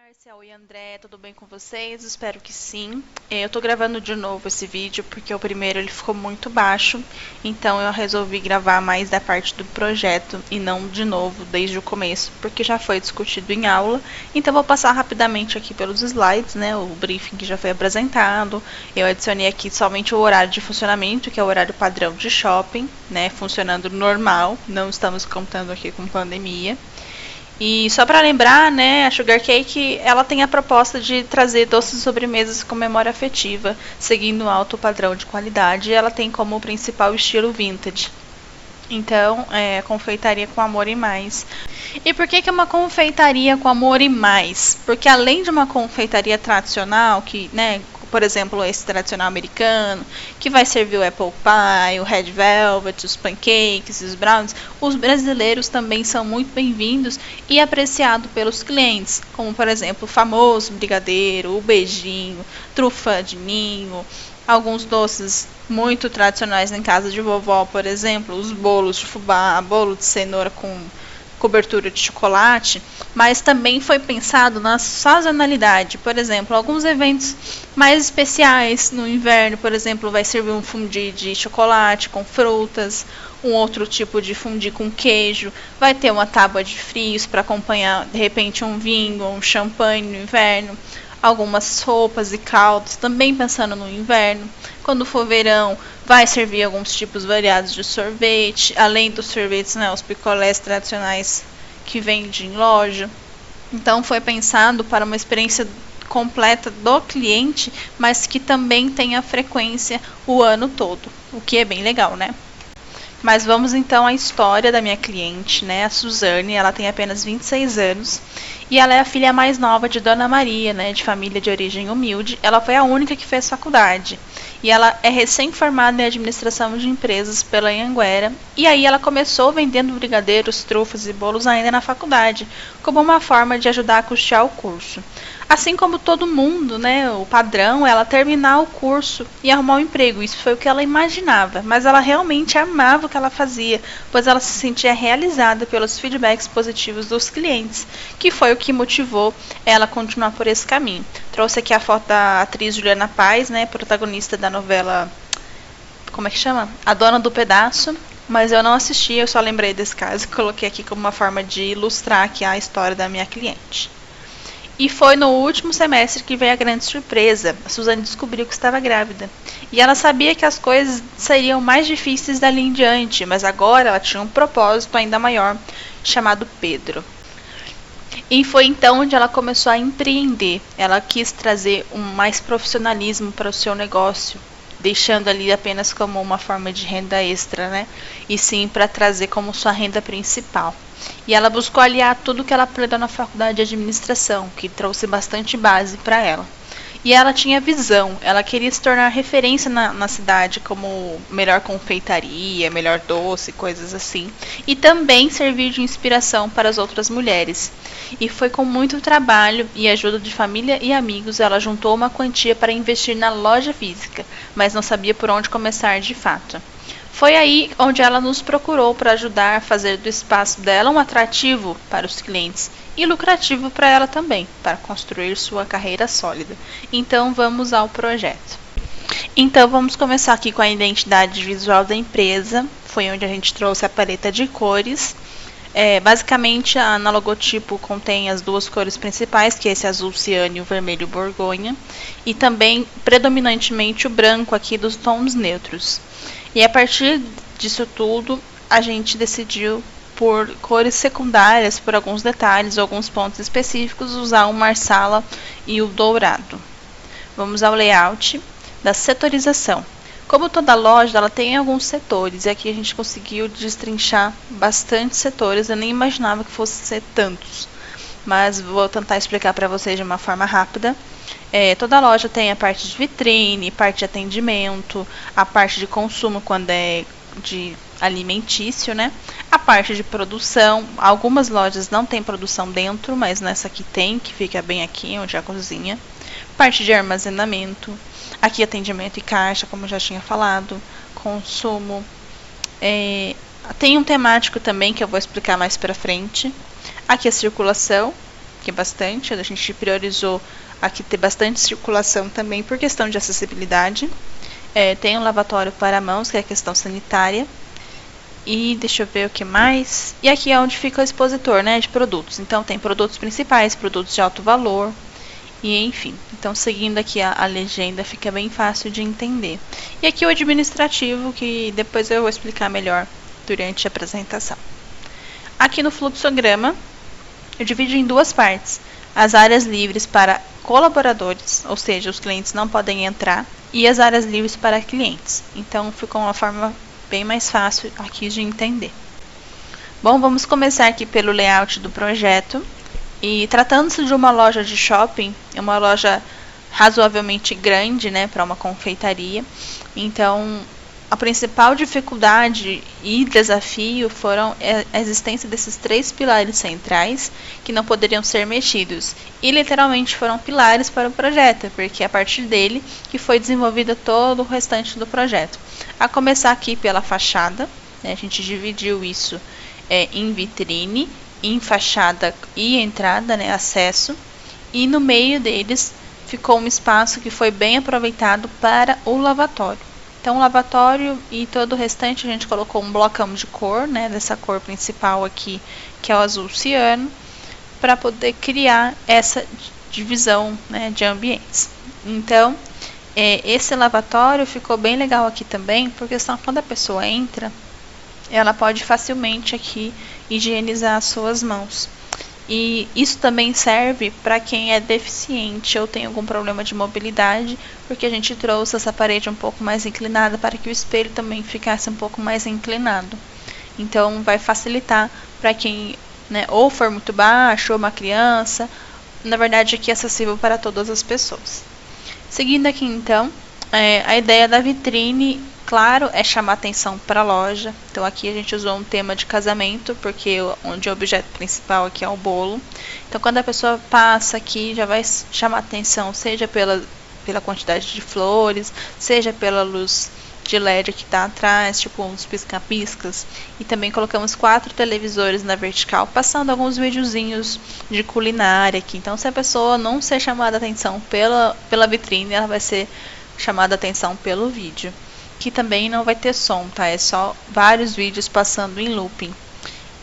Márcia, oi André, tudo bem com vocês? Espero que sim. Eu tô gravando de novo esse vídeo porque o primeiro ele ficou muito baixo, então eu resolvi gravar mais da parte do projeto e não de novo desde o começo, porque já foi discutido em aula. Então vou passar rapidamente aqui pelos slides, né? O briefing que já foi apresentado. Eu adicionei aqui somente o horário de funcionamento, que é o horário padrão de shopping, né? Funcionando normal, não estamos contando aqui com pandemia. E só para lembrar, né, a Sugar Cake, ela tem a proposta de trazer doces e sobremesas com memória afetiva, seguindo um alto padrão de qualidade, e ela tem como principal estilo vintage. Então, confeitaria com amor e mais. E por que é uma confeitaria com amor e mais? Porque além de uma confeitaria tradicional, que, né, por exemplo, esse tradicional americano, que vai servir o apple pie, o red velvet, os pancakes, os brownies, os brasileiros também são muito bem-vindos e apreciados pelos clientes, como por exemplo o famoso brigadeiro, o beijinho, trufa de ninho, alguns doces muito tradicionais em casa de vovó, por exemplo, os bolos de fubá, bolo de cenoura com cobertura de chocolate, mas também foi pensado na sazonalidade. Por exemplo, alguns eventos mais especiais no inverno, por exemplo, vai servir um fondue de chocolate com frutas, um outro tipo de fondue com queijo, vai ter uma tábua de frios para acompanhar, de repente, um vinho ou um champanhe no inverno, algumas roupas e caldos, também pensando no inverno. Quando for verão, vai servir alguns tipos variados de sorvete, além dos sorvetes, né, os picolés tradicionais que vendem em loja. Então foi pensado para uma experiência completa do cliente, mas que também tenha frequência o ano todo, o que é bem legal, né? Mas vamos então à história da minha cliente, né? A Suzane, ela tem apenas 26 anos e ela é a filha mais nova de Dona Maria, né? De família de origem humilde. Ela foi a única que fez faculdade e ela é recém-formada em administração de empresas pela Anhanguera. E aí ela começou vendendo brigadeiros, trufas e bolos ainda na faculdade, como uma forma de ajudar a custear o curso. Assim como todo mundo, né, o padrão é ela terminar o curso e arrumar um emprego. Isso foi o que ela imaginava, mas ela realmente amava o que ela fazia, pois ela se sentia realizada pelos feedbacks positivos dos clientes, que foi o que motivou ela a continuar por esse caminho. Trouxe aqui a foto da atriz Juliana Paz, né, protagonista da novela, como é que chama? A Dona do Pedaço. Mas eu não assisti, eu só lembrei desse caso e coloquei aqui como uma forma de ilustrar aqui a história da minha cliente. E foi no último semestre que veio a grande surpresa. A Suzane descobriu que estava grávida. E ela sabia que as coisas seriam mais difíceis dali em diante, mas agora ela tinha um propósito ainda maior, chamado Pedro. E foi então onde ela começou a empreender. Ela quis trazer mais profissionalismo para o seu negócio, deixando ali apenas como uma forma de renda extra, né? E sim para trazer como sua renda principal. E ela buscou aliar tudo que ela aprendeu na faculdade de administração, que trouxe bastante base para ela. E ela tinha visão, ela queria se tornar referência na cidade como melhor confeitaria, melhor doce, coisas assim. E também servir de inspiração para as outras mulheres. E foi com muito trabalho e ajuda de família e amigos, ela juntou uma quantia para investir na loja física, mas não sabia por onde começar de fato. Foi aí onde ela nos procurou para ajudar a fazer do espaço dela um atrativo para os clientes e lucrativo para ela também, para construir sua carreira sólida. Então vamos ao projeto. Então vamos começar aqui com a identidade visual da empresa. Foi onde a gente trouxe a paleta de cores. Basicamente, na logotipo contém as duas cores principais, que é esse azul ciano e o vermelho borgonha, e também predominantemente o branco aqui dos tons neutros. E a partir disso tudo, a gente decidiu por cores secundárias, por alguns detalhes, alguns pontos específicos, usar o marsala e o dourado. Vamos ao layout da setorização. Como toda loja, ela tem alguns setores, e aqui a gente conseguiu destrinchar bastante setores, eu nem imaginava que fosse ser tantos, mas vou tentar explicar para vocês de uma forma rápida. Toda loja tem a parte de vitrine, parte de atendimento, a parte de consumo quando é de alimentício, né? A parte de produção, algumas lojas não tem produção dentro, mas nessa aqui tem, que fica bem aqui, onde é a cozinha. Parte de armazenamento, aqui atendimento e caixa, como eu já tinha falado, consumo. Tem um temático também que eu vou explicar mais pra frente. Aqui a circulação, que é bastante. A gente priorizou aqui ter bastante circulação também por questão de acessibilidade. Tem um lavatório para mãos, que é a questão sanitária. E deixa eu ver o que mais. E aqui é onde fica o expositor, né, de produtos. Então tem produtos principais, produtos de alto valor. E enfim, então seguindo aqui a legenda fica bem fácil de entender. E aqui o administrativo, que depois eu vou explicar melhor durante a apresentação. Aqui no fluxograma, eu divido em duas partes. As áreas livres para colaboradores, ou seja, os clientes não podem entrar, e as áreas livres para clientes. Então ficou uma forma bem mais fácil aqui de entender. Bom, vamos começar aqui pelo layout do projeto. E tratando-se de uma loja de shopping, é uma loja razoavelmente grande, né, para uma confeitaria. Então, a principal dificuldade e desafio foram a existência desses 3 pilares centrais que não poderiam ser mexidos. E literalmente foram pilares para o projeto, porque é a partir dele que foi desenvolvido todo o restante do projeto. A começar aqui pela fachada, né, a gente dividiu isso em vitrine, em fachada e entrada, né, acesso, e no meio deles ficou um espaço que foi bem aproveitado para o lavatório. Então o lavatório e todo o restante a gente colocou um blocão de cor, né, dessa cor principal aqui, que é o azul ciano, para poder criar essa divisão, né, de ambientes. Então esse lavatório ficou bem legal aqui também, porque quando a pessoa entra, ela pode facilmente aqui higienizar as suas mãos. E isso também serve para quem é deficiente ou tem algum problema de mobilidade, porque a gente trouxe essa parede um pouco mais inclinada para que o espelho também ficasse um pouco mais inclinado. Então vai facilitar para quem, né, ou for muito baixo, ou uma criança. Na verdade aqui é acessível para todas as pessoas. Seguindo aqui então, a ideia da vitrine, claro, é chamar atenção para a loja. Então aqui a gente usou um tema de casamento, porque onde o objeto principal aqui é o bolo. Então quando a pessoa passa aqui, já vai chamar atenção, seja pela quantidade de flores, seja pela luz de LED que está atrás, tipo uns pisca-piscas. E também colocamos 4 televisores na vertical, passando alguns videozinhos de culinária aqui. Então se a pessoa não ser chamada atenção pela vitrine, ela vai ser chamada atenção pelo vídeo. Que também não vai ter som, tá? É só vários vídeos passando em looping.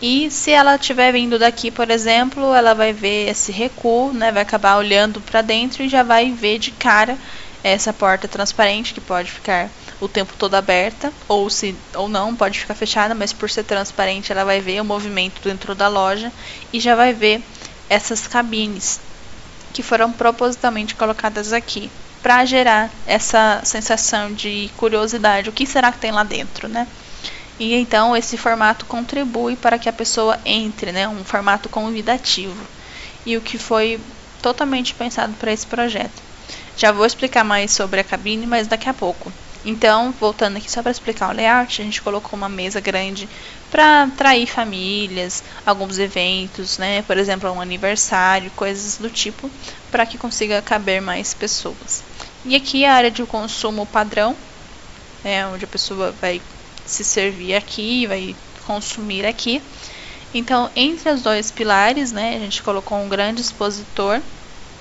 E se ela estiver vindo daqui, por exemplo, ela vai ver esse recuo, né? Vai acabar olhando para dentro e já vai ver de cara essa porta transparente que pode ficar o tempo todo aberta, ou não, pode ficar fechada, mas por ser transparente ela vai ver o movimento dentro da loja e já vai ver essas cabines que foram propositalmente colocadas aqui para gerar essa sensação de curiosidade, o que será que tem lá dentro, né? E então esse formato contribui para que a pessoa entre, né? Um formato convidativo. E o que foi totalmente pensado para esse projeto. Já vou explicar mais sobre a cabine, mas daqui a pouco. Então, voltando aqui só para explicar o layout, a gente colocou uma mesa grande para atrair famílias, alguns eventos, né? Por exemplo, um aniversário, coisas do tipo, para que consiga caber mais pessoas. E aqui a área de consumo padrão, onde a pessoa vai se servir aqui, vai consumir aqui. Então, entre os 2 pilares, né, a gente colocou um grande expositor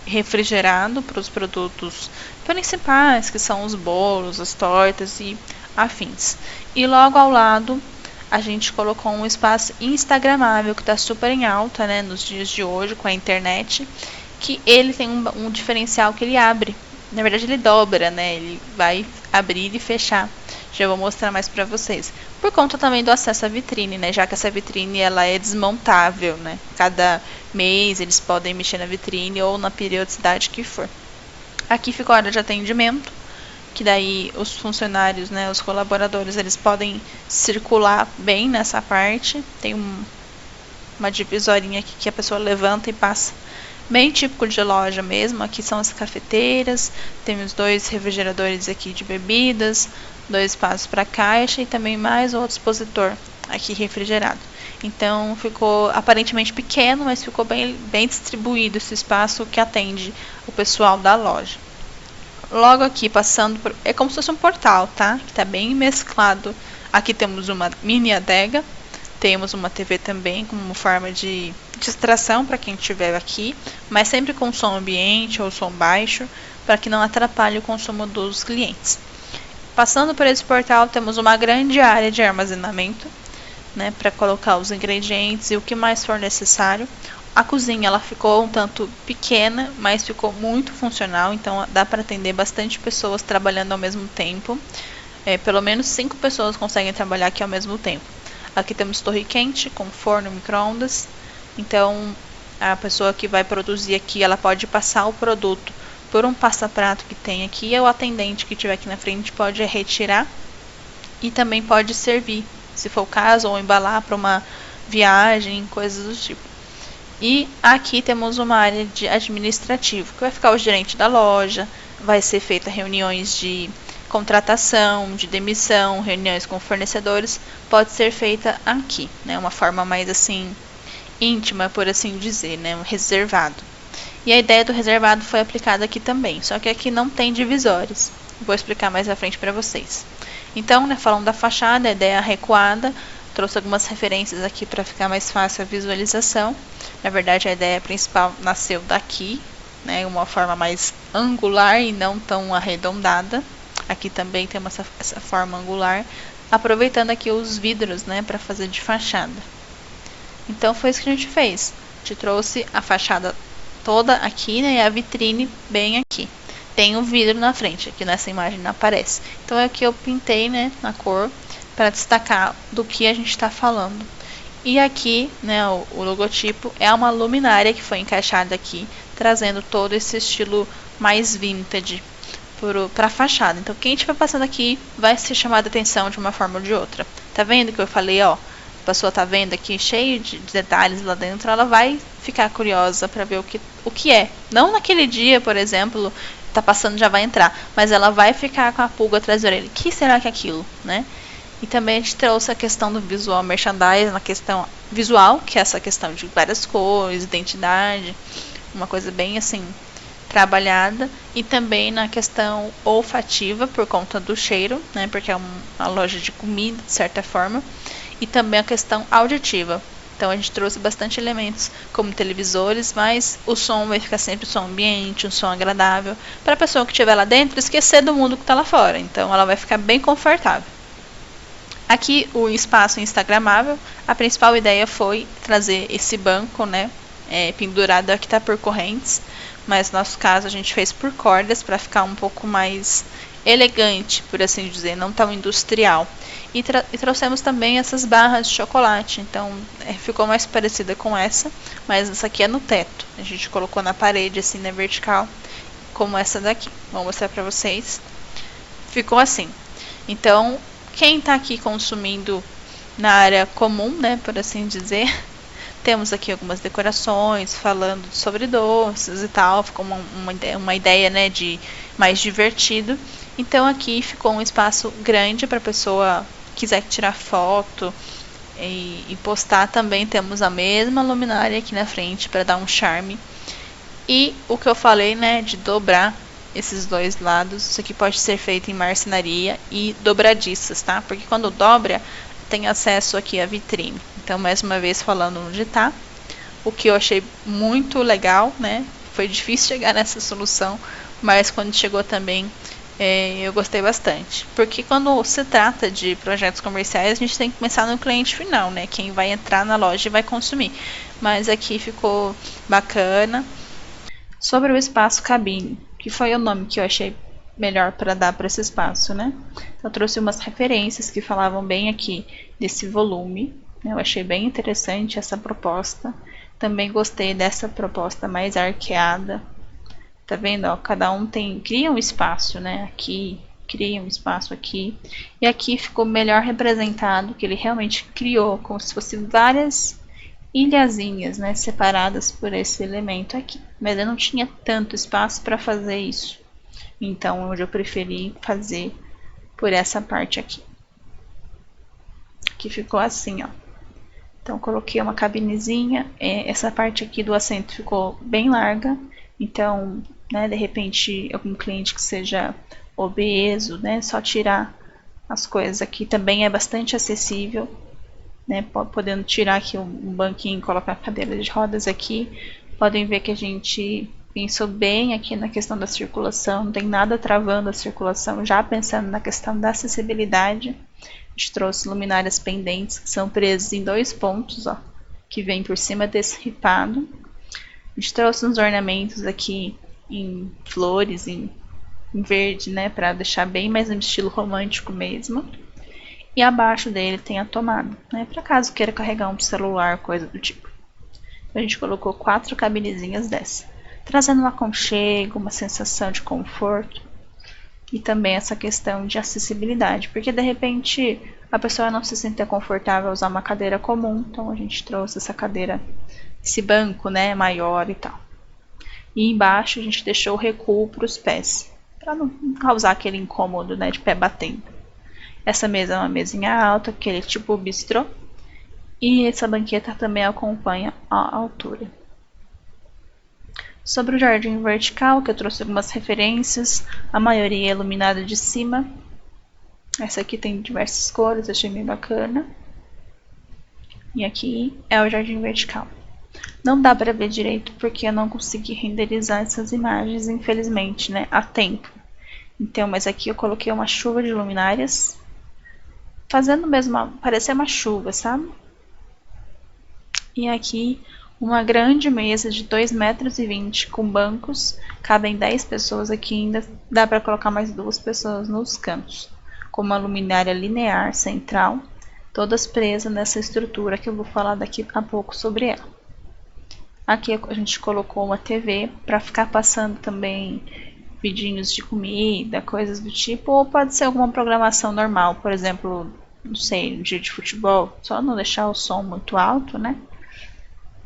refrigerado para os produtos principais, que são os bolos, as tortas e afins. E logo ao lado, a gente colocou um espaço instagramável, que está super em alta, né, nos dias de hoje, com a internet, que ele tem um diferencial que ele abre. Na verdade, ele dobra, né, ele vai abrir e fechar. Já vou mostrar mais para vocês. Por conta também do acesso à vitrine, né? Já que essa vitrine ela é desmontável, né? Cada mês eles podem mexer na vitrine ou na periodicidade que for. Aqui fica a área de atendimento, que daí os funcionários, né, os colaboradores, eles podem circular bem nessa parte. Tem uma divisorinha aqui que a pessoa levanta e passa. Bem típico de loja mesmo. Aqui são as cafeteiras, temos 2 refrigeradores aqui de bebidas, 2 espaços para caixa e também mais outro expositor aqui refrigerado. Então ficou aparentemente pequeno, mas ficou bem distribuído esse espaço que atende o pessoal da loja. Logo aqui passando por, é como se fosse um portal, tá? Que está bem mesclado. Aqui temos uma mini adega, temos uma TV também como forma de distração para quem estiver aqui, mas sempre com som ambiente ou som baixo, para que não atrapalhe o consumo dos clientes. Passando por esse portal, temos uma grande área de armazenamento, né, para colocar os ingredientes e o que mais for necessário. A cozinha ela ficou um tanto pequena, mas ficou muito funcional, então dá para atender bastante pessoas trabalhando ao mesmo tempo. Pelo menos 5 pessoas conseguem trabalhar aqui ao mesmo tempo. Aqui temos torre quente com forno micro-ondas, então a pessoa que vai produzir aqui, ela pode passar o produto por um passa-prato que tem aqui, e o atendente que estiver aqui na frente pode retirar e também pode servir, se for o caso, ou embalar para uma viagem, coisas do tipo. E aqui temos uma área de administrativo, que vai ficar o gerente da loja, vai ser feita reuniões de contratação, de demissão, reuniões com fornecedores, pode ser feita aqui, né? Uma forma mais assim íntima, por assim dizer, né? Um reservado. E a ideia do reservado foi aplicada aqui também, só que aqui não tem divisórios. Vou explicar mais à frente para vocês. Então, né, falando da fachada, a ideia recuada, trouxe algumas referências aqui para ficar mais fácil a visualização. Na verdade, a ideia principal nasceu daqui, né, uma forma mais angular e não tão arredondada. Aqui também tem essa forma angular, aproveitando aqui os vidros, né, para fazer de fachada. Então, foi isso que a gente fez. A gente trouxe a fachada toda aqui, né, e a vitrine bem aqui. Tem o vidro na frente, aqui nessa imagem não aparece. Então, é o que eu pintei, né, na cor, para destacar do que a gente está falando. E aqui, né, o logotipo é uma luminária que foi encaixada aqui, trazendo todo esse estilo mais vintage para a fachada. Então, quem estiver passando aqui vai ser chamado a atenção de uma forma ou de outra. Tá vendo que eu falei, ó? A pessoa tá vendo aqui cheio de detalhes lá dentro, ela vai ficar curiosa para ver o que é. Não naquele dia, por exemplo, tá passando já vai entrar, mas ela vai ficar com a pulga atrás da orelha. O que será que é aquilo, né? E também a gente trouxe a questão do visual merchandising, na questão visual, que é essa questão de várias cores, identidade, uma coisa bem assim trabalhada, e também na questão olfativa por conta do cheiro, né, porque é uma loja de comida de certa forma, e também a questão auditiva. Então a gente trouxe bastante elementos como televisores, mas o som vai ficar sempre som ambiente, um som agradável, para a pessoa que estiver lá dentro esquecer do mundo que está lá fora. Então ela vai ficar bem confortável. Aqui o espaço instagramável, a principal ideia foi trazer esse banco, né, pendurado, aqui está por correntes, mas no nosso caso a gente fez por cordas para ficar um pouco mais elegante, por assim dizer, não tão industrial. E trouxemos também essas barras de chocolate, então ficou mais parecida com essa, mas essa aqui é no teto. A gente colocou na parede, assim, na vertical, como essa daqui. Vou mostrar para vocês. Ficou assim. Então, quem está aqui consumindo na área comum, né, por assim dizer, temos aqui algumas decorações falando sobre doces e tal, ficou uma ideia, né, de mais divertido. Então aqui ficou um espaço grande para a pessoa quiser tirar foto e postar. Também temos a mesma luminária aqui na frente para dar um charme. E o que eu falei, né, de dobrar esses dois lados, isso aqui pode ser feito em marcenaria e dobradiças, tá? Porque quando dobra, tem acesso aqui à vitrine. Então, mais uma vez falando onde tá, o que eu achei muito legal, né? Foi difícil chegar nessa solução, mas quando chegou também, eu gostei bastante. Porque quando se trata de projetos comerciais, a gente tem que pensar no cliente final, né? Quem vai entrar na loja e vai consumir. Mas aqui ficou bacana. Sobre o espaço cabine, que foi o nome que eu achei melhor para dar para esse espaço, né? Então, eu trouxe umas referências que falavam bem aqui desse volume. Eu achei bem interessante essa proposta. Também gostei dessa proposta mais arqueada. Tá vendo? Ó, cada um cria um espaço, né? Aqui, cria um espaço aqui. E aqui ficou melhor representado, que ele realmente criou como se fossem várias ilhazinhas, né, separadas por esse elemento aqui. Mas eu não tinha tanto espaço para fazer isso. Então, hoje eu preferi fazer por essa parte aqui. Que ficou assim, ó. Então, coloquei uma cabinezinha. Essa parte aqui do assento ficou bem larga. Então, né, de repente, algum cliente que seja obeso, né, só tirar as coisas aqui. Também é bastante acessível. né, podendo tirar aqui um banquinho e colocar a cadeira de rodas aqui. Podem ver que a gente pensou bem aqui na questão da circulação, não tem nada travando a circulação, já pensando na questão da acessibilidade. A gente trouxe luminárias pendentes que são presas em 2 pontos, ó, que vem por cima desse ripado. A gente trouxe uns ornamentos aqui em flores, em verde, né, para deixar bem mais no estilo romântico mesmo. E abaixo dele tem a tomada, né, para caso queira carregar um celular, coisa do tipo. Então a gente colocou 4 cabinezinhas dessa, trazendo um aconchego, uma sensação de conforto e também essa questão de acessibilidade, porque de repente a pessoa não se sente confortável a usar uma cadeira comum, então a gente trouxe essa cadeira, esse banco, né, maior e tal. E embaixo a gente deixou o recuo para os pés, para não causar aquele incômodo, né, de pé batendo. Essa mesa é uma mesinha alta, aquele tipo bistrô, e essa banqueta também acompanha a altura. Sobre o jardim vertical, que eu trouxe algumas referências, a maioria é iluminada de cima. Essa aqui tem diversas cores, achei bem bacana. E aqui é o jardim vertical. Não dá para ver direito porque eu não consegui renderizar essas imagens, infelizmente, né, a tempo. Então, mas aqui eu coloquei uma chuva de luminárias, fazendo mesmo parecer uma chuva, sabe? E aqui uma grande mesa de 2,20 metros com bancos, cabem 10 pessoas aqui, ainda dá para colocar mais 2 pessoas nos cantos, com uma luminária linear central, todas presas nessa estrutura que eu vou falar daqui a pouco sobre ela. Aqui a gente colocou uma TV para ficar passando também vidinhos de comida, coisas do tipo, ou pode ser alguma programação normal, por exemplo, não sei, um dia de futebol, só não deixar o som muito alto, né?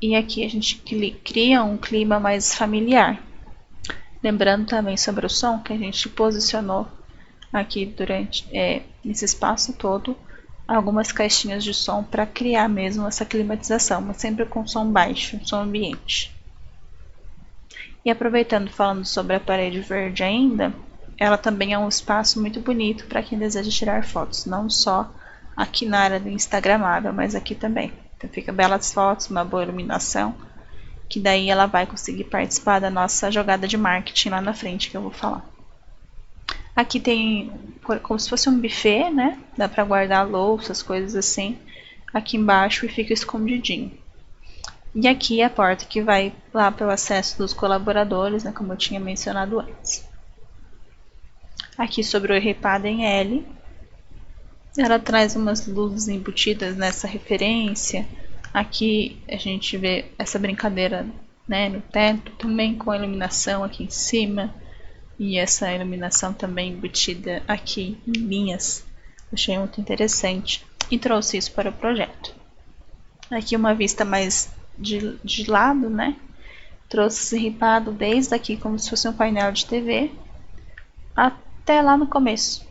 E aqui a gente cria um clima mais familiar. Lembrando também sobre o som, que a gente posicionou aqui durante nesse espaço todo algumas caixinhas de som para criar mesmo essa climatização, mas sempre com som baixo, som ambiente. E aproveitando, falando sobre a parede verde ainda, ela também é um espaço muito bonito para quem deseja tirar fotos, não só aqui na área do instagramável, mas aqui também. Então fica belas fotos, uma boa iluminação, que daí ela vai conseguir participar da nossa jogada de marketing lá na frente, que eu vou falar. Aqui tem como se fosse um buffet, né? Dá para guardar louças, coisas assim, aqui embaixo e fica escondidinho. E aqui é a porta que vai lá para o acesso dos colaboradores, né, como eu tinha mencionado antes. Aqui sobre o ripado em L, ela traz umas luzes embutidas nessa referência. Aqui a gente vê essa brincadeira, né, no teto, também com a iluminação aqui em cima. E essa iluminação também embutida aqui em linhas. Achei muito interessante e trouxe isso para o projeto. Aqui uma vista mais de lado, né? Trouxe esse ripado desde aqui como se fosse um painel de TV até lá no começo.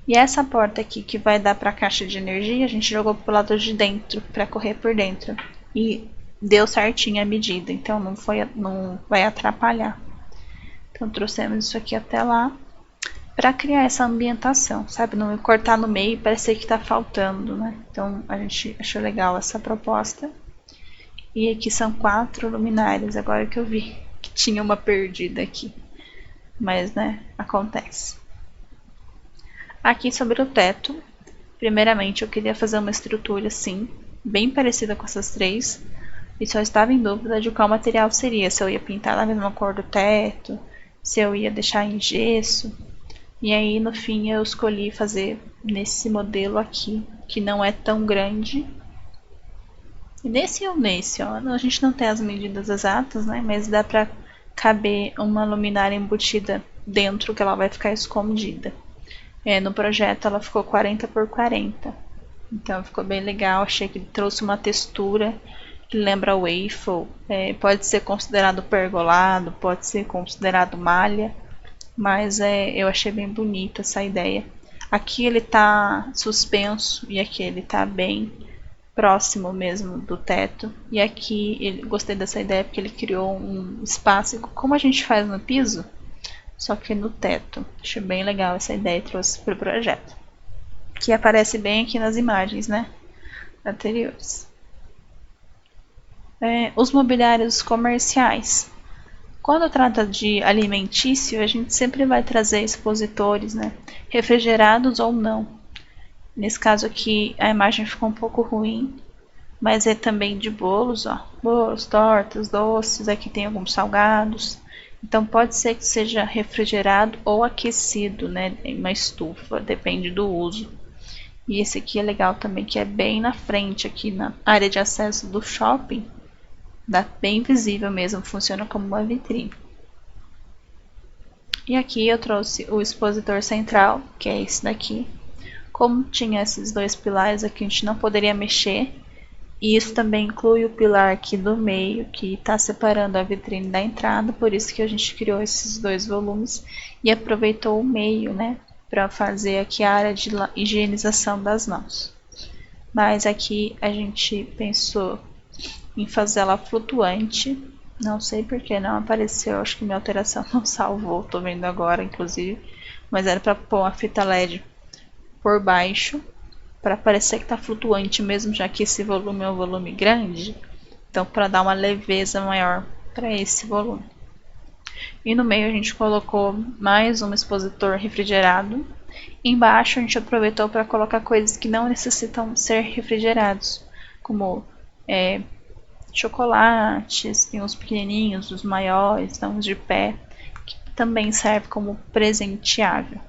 E essa porta aqui que vai dar para a caixa de energia, a gente jogou para o lado de dentro, para correr por dentro. E deu certinho a medida, então não vai atrapalhar. Então trouxemos isso aqui até lá para criar essa ambientação, sabe? Não cortar no meio e parecer que está faltando, né? Então a gente achou legal essa proposta. E aqui são 4 luminárias, agora que eu vi que tinha uma perdida aqui. Mas, né, acontece. Aqui sobre o teto, primeiramente eu queria fazer uma estrutura assim, bem parecida com essas 3. E só estava em dúvida de qual material seria, se eu ia pintar na mesma cor do teto, se eu ia deixar em gesso. E aí no fim eu escolhi fazer nesse modelo aqui, que não é tão grande. E nesse ou nesse, ó, a gente não tem as medidas exatas, né? Mas dá pra caber uma luminária embutida dentro, que ela vai ficar escondida. No projeto ela ficou 40 por 40. Então ficou bem legal, achei que trouxe uma textura que lembra waffle. Pode ser considerado pergolado, pode ser considerado malha. Mas eu achei bem bonita essa ideia. Aqui ele tá suspenso e aqui ele tá bem próximo mesmo do teto. E aqui gostei dessa ideia porque ele criou um espaço como a gente faz no piso, só que no teto. Achei bem legal essa ideia e trouxe para o projeto. Que aparece bem aqui nas imagens, né? anteriores. Os mobiliários comerciais. Quando trata de alimentício, a gente sempre vai trazer expositores, né? Refrigerados ou não. Nesse caso aqui, a imagem ficou um pouco ruim, mas é também de bolos, ó. Bolos, tortas, doces, aqui tem alguns salgados. Então pode ser que seja refrigerado ou aquecido, né? Em uma estufa, depende do uso. E esse aqui é legal também, que é bem na frente, aqui na área de acesso do shopping. Dá bem visível mesmo, funciona como uma vitrine. E aqui eu trouxe o expositor central, que é esse daqui. Como tinha esses dois pilares aqui, a gente não poderia mexer. E isso também inclui o pilar aqui do meio, que está separando a vitrine da entrada, por isso que a gente criou esses dois volumes e aproveitou o meio, né, para fazer aqui a área de higienização das mãos. Mas aqui a gente pensou em fazer ela flutuante, não sei porque não apareceu, acho que minha alteração não salvou, tô vendo agora inclusive, mas era para pôr uma fita LED por baixo, para parecer que está flutuante mesmo, já que esse volume é um volume grande, então para dar uma leveza maior para esse volume. E no meio a gente colocou mais um expositor refrigerado. Embaixo a gente aproveitou para colocar coisas que não necessitam ser refrigerados, como chocolates, tem os pequenininhos, os maiores, então os de pé, que também serve como presenteável.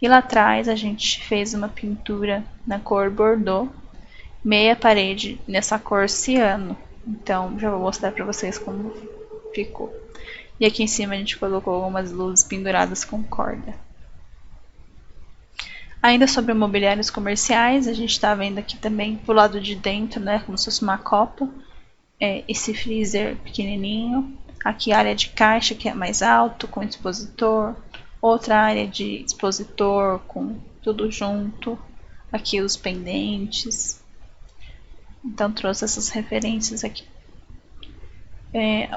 E lá atrás a gente fez uma pintura na cor Bordeaux, meia parede nessa cor ciano. Então já vou mostrar para vocês como ficou. E aqui em cima a gente colocou algumas luzes penduradas com corda. Ainda sobre mobiliários comerciais, a gente está vendo aqui também pro lado de dentro, né, como se fosse uma copa, esse freezer pequenininho. Aqui a área de caixa, que é mais alto, com expositor. Outra área de expositor com tudo junto. Aqui os pendentes. Então trouxe essas referências aqui.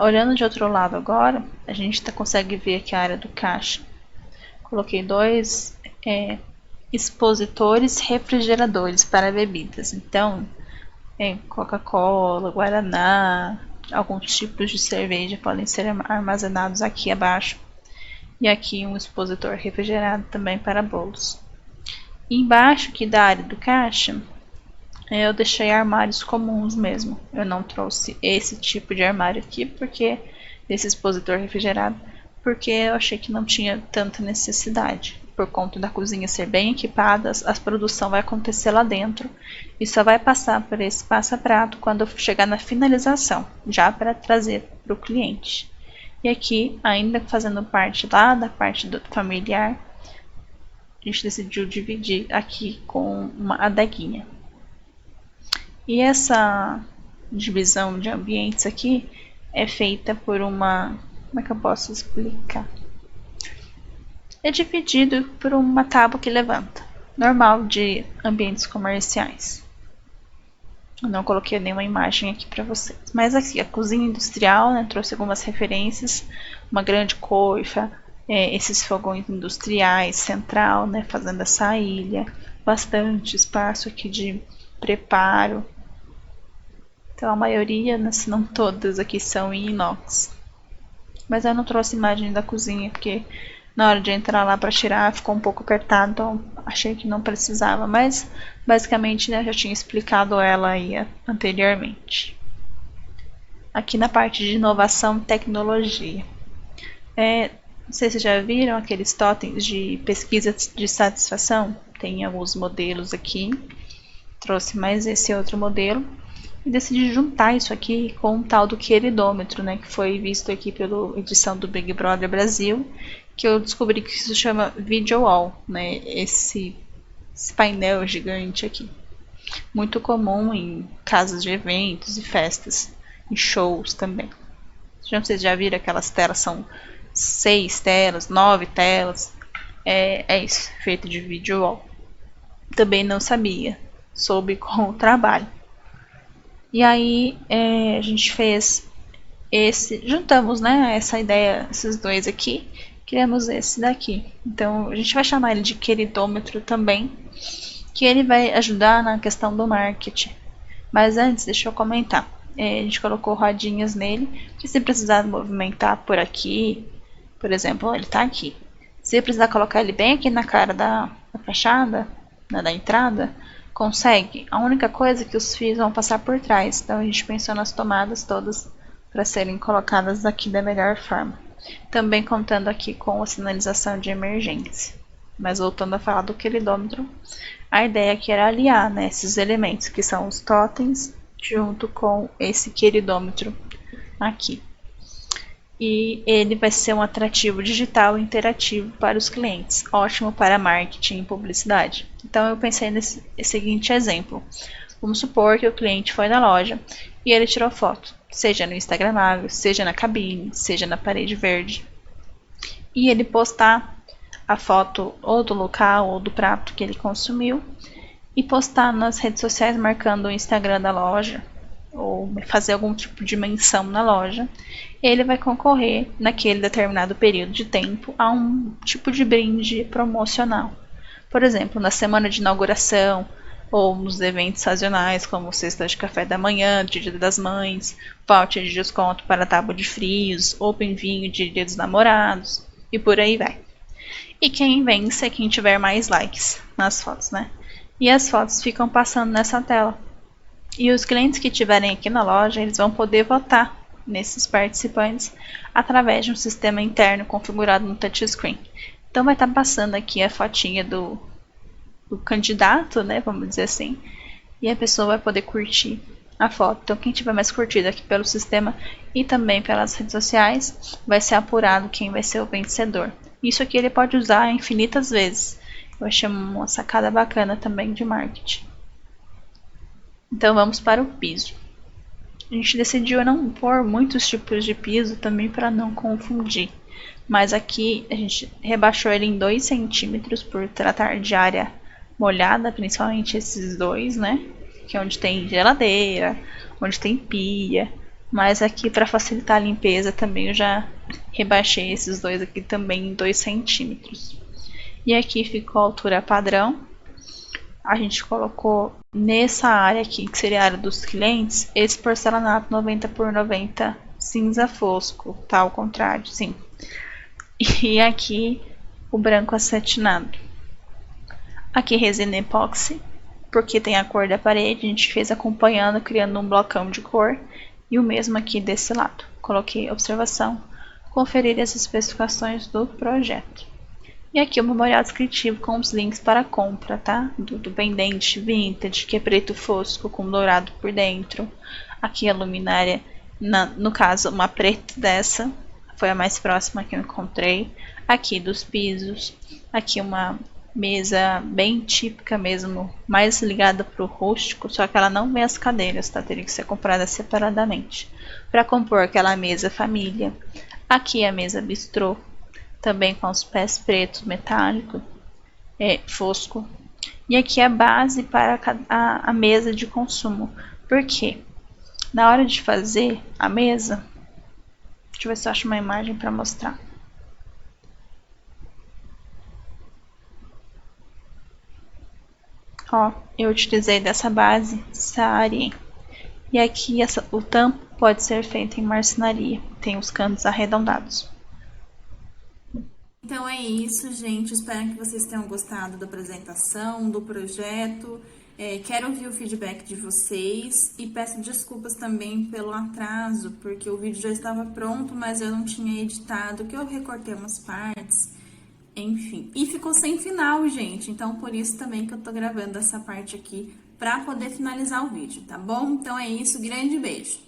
Olhando de outro lado agora, a gente consegue ver aqui a área do caixa. Coloquei dois expositores refrigeradores para bebidas. Então, Coca-Cola, Guaraná, alguns tipos de cerveja podem ser armazenados aqui abaixo. E aqui um expositor refrigerado também para bolos. E embaixo aqui da área do caixa, eu deixei armários comuns mesmo. Eu não trouxe esse tipo de armário aqui, porque esse expositor refrigerado, porque eu achei que não tinha tanta necessidade. Por conta da cozinha ser bem equipada, a produção vai acontecer lá dentro e só vai passar por esse passa-prato quando chegar na finalização, já para trazer para o cliente. E aqui, ainda fazendo parte lá da parte do familiar, a gente decidiu dividir aqui com uma adeguinha. E essa divisão de ambientes aqui é feita por uma... Como é que eu posso explicar? É dividido por uma tábua que levanta, normal de ambientes comerciais. Eu não coloquei nenhuma imagem aqui para vocês. Mas aqui, a cozinha industrial, né, trouxe algumas referências, uma grande coifa, esses fogões industriais, central, né, fazendo essa ilha, bastante espaço aqui de preparo. Então a maioria, né, se não todas aqui são em inox. Mas eu não trouxe imagem da cozinha, porque na hora de entrar lá para tirar ficou um pouco apertado, então achei que não precisava, mas basicamente, né, já tinha explicado ela aí anteriormente. Aqui na parte de inovação e tecnologia, não sei se vocês já viram aqueles totens de pesquisa de satisfação, tem alguns modelos aqui, trouxe mais esse outro modelo e decidi juntar isso aqui com um tal do queridômetro, né, que foi visto aqui pela edição do Big Brother Brasil, que eu descobri que isso chama Video Wall, né, esse painel gigante aqui. Muito comum em casas de eventos e festas, em shows também. Vocês já viram aquelas telas, são 6 telas, 9 telas, é isso, feito de Video Wall. Também não sabia, soube com o trabalho. E aí a gente fez juntamos, né, essa ideia, esses dois aqui, criamos esse daqui. Então a gente vai chamar ele de queridômetro também, que ele vai ajudar na questão do marketing. Mas antes, deixa eu comentar. A gente colocou rodinhas nele, que se precisar movimentar por aqui, por exemplo, ele tá aqui. Se precisar colocar ele bem aqui na cara da fachada, da entrada, consegue. A única coisa é que os fios vão passar por trás, então a gente pensou nas tomadas todas para serem colocadas aqui da melhor forma. Também contando aqui com a sinalização de emergência. Mas voltando a falar do queridômetro, a ideia aqui era aliar, né, esses elementos que são os totens junto com esse queridômetro aqui. E ele vai ser um atrativo digital interativo para os clientes, ótimo para marketing e publicidade. Então eu pensei nesse seguinte exemplo. Vamos supor que o cliente foi na loja e ele tirou foto, seja no Instagramável, seja na cabine, seja na parede verde. E ele postar a foto ou do local ou do prato que ele consumiu e postar nas redes sociais marcando o Instagram da loja ou fazer algum tipo de menção na loja, ele vai concorrer naquele determinado período de tempo a um tipo de brinde promocional. Por exemplo, na semana de inauguração ou nos eventos sazonais como cesta de café da manhã, Dia das Mães, voucher de desconto para tábua de frios, open vinho de Dia dos Namorados e por aí vai. E quem vence é quem tiver mais likes nas fotos, né? E as fotos ficam passando nessa tela. E os clientes que estiverem aqui na loja, eles vão poder votar nesses participantes através de um sistema interno configurado no touchscreen. Então vai estar passando aqui a fotinha do candidato, né, vamos dizer assim, e a pessoa vai poder curtir a foto. Então quem tiver mais curtida aqui pelo sistema e também pelas redes sociais, vai ser apurado quem vai ser o vencedor. Isso aqui ele pode usar infinitas vezes. Eu achei uma sacada bacana também de marketing. Então vamos para o piso. A gente decidiu não pôr muitos tipos de piso também para não confundir. Mas aqui a gente rebaixou ele em 2 centímetros por tratar de área molhada, principalmente esses dois, né? Que é onde tem geladeira, onde tem pia. Mas aqui para facilitar a limpeza também eu já rebaixei esses dois aqui também em 2 centímetros. E aqui ficou a altura padrão. A gente colocou nessa área aqui, que seria a área dos clientes, esse porcelanato 90 por 90 cinza fosco, tá? Ao contrário, sim. E aqui o branco acetinado. Aqui resina epóxi, porque tem a cor da parede, a gente fez acompanhando, criando um blocão de cor. E o mesmo aqui desse lado. Coloquei observação, conferir as especificações do projeto. E aqui o memorial descritivo com os links para compra, tá? Do pendente vintage, que é preto fosco com dourado por dentro. Aqui a luminária, no caso, uma preta dessa, foi a mais próxima que eu encontrei. Aqui dos pisos. Aqui uma mesa bem típica mesmo, mais ligada para o rústico, só que ela não vem as cadeiras, tá? Teria que ser comprada separadamente. Para compor aquela mesa família. Aqui a mesa bistrô, também com os pés pretos, metálico, fosco. E aqui a base para a mesa de consumo. Por quê? Na hora de fazer a mesa, deixa eu ver se eu acho uma imagem para mostrar. Ó, eu utilizei dessa base Saarien. E aqui o tampo pode ser feito em marcenaria. Tem os cantos arredondados. Então é isso, gente. Espero que vocês tenham gostado da apresentação, do projeto. Quero ouvir o feedback de vocês e peço desculpas também pelo atraso, porque o vídeo já estava pronto, mas eu não tinha editado, que eu recortei umas partes, enfim. E ficou sem final, gente, então por isso também que eu tô gravando essa parte aqui, pra poder finalizar o vídeo, tá bom? Então é isso, grande beijo!